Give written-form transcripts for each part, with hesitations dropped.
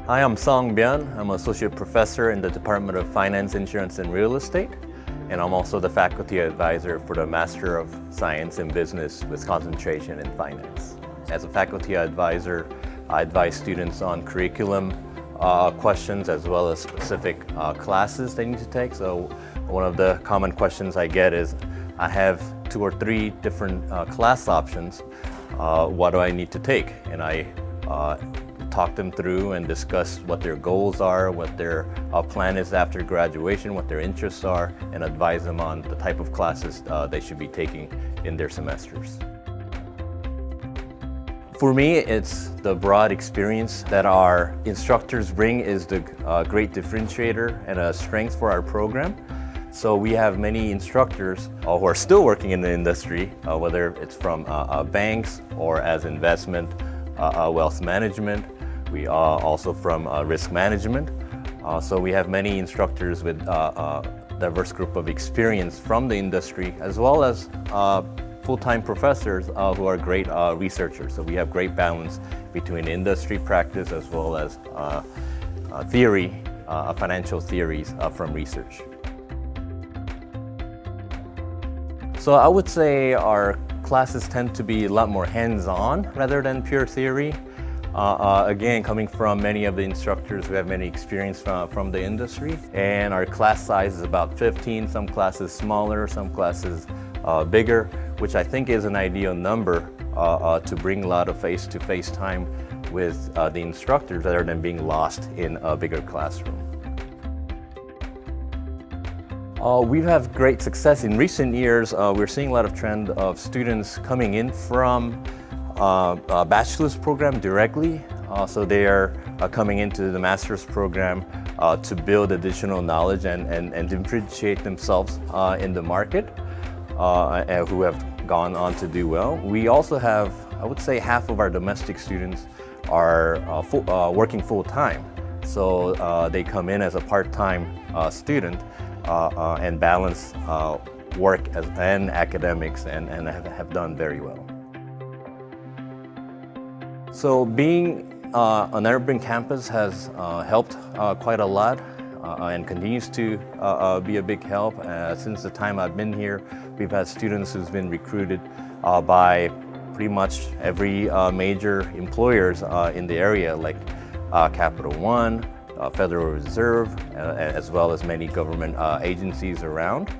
Hi, I'm Seong Byun. I'm an associate professor in the Department of Finance, Insurance, and Real Estate. And I'm also the faculty advisor for the Master of Science in Business with concentration in finance. As a faculty advisor, I advise students on curriculum questions as well as specific classes they need to take. So one of the common questions I get is, I have 2 or 3 different class options. What do I need to take? And I talk them through and discuss what their goals are, what their plan is after graduation, what their interests are, and advise them on the type of classes they should be taking in their semesters. For me, it's the broad experience that our instructors bring is the great differentiator and a strength for our program. So we have many instructors who are still working in the industry, whether it's from banks or as investment, wealth management. We are also from risk management. So we have many instructors with a diverse group of experience from the industry, as well as full-time professors who are great researchers. So we have great balance between industry practice as well as theory, financial theories from research. So I would say our classes tend to be a lot more hands-on rather than pure theory. Again, coming from many of the instructors who have many experience from the industry. And our class size is about 15, some classes smaller, some classes bigger, which I think is an ideal number to bring a lot of face-to-face time with the instructors rather than being lost in a bigger classroom. We've had great success in recent years. We're seeing a lot of trend of students coming in from a bachelor's program directly. So they are coming into the master's program to build additional knowledge and differentiate themselves in the market, who have gone on to do well. We also have, I would say, half of our domestic students are working full-time. So they come in as a part-time student and balance work and academics and have done very well. So being an urban campus has helped quite a lot and continues to be a big help. Since the time I've been here, we've had students who've been recruited by pretty much every major employers in the area, like Capital One, Federal Reserve, as well as many government agencies around.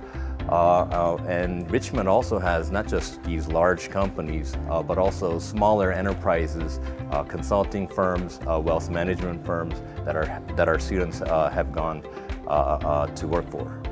And Richmond also has not just these large companies, but also smaller enterprises, consulting firms, wealth management firms that our students have gone to work for.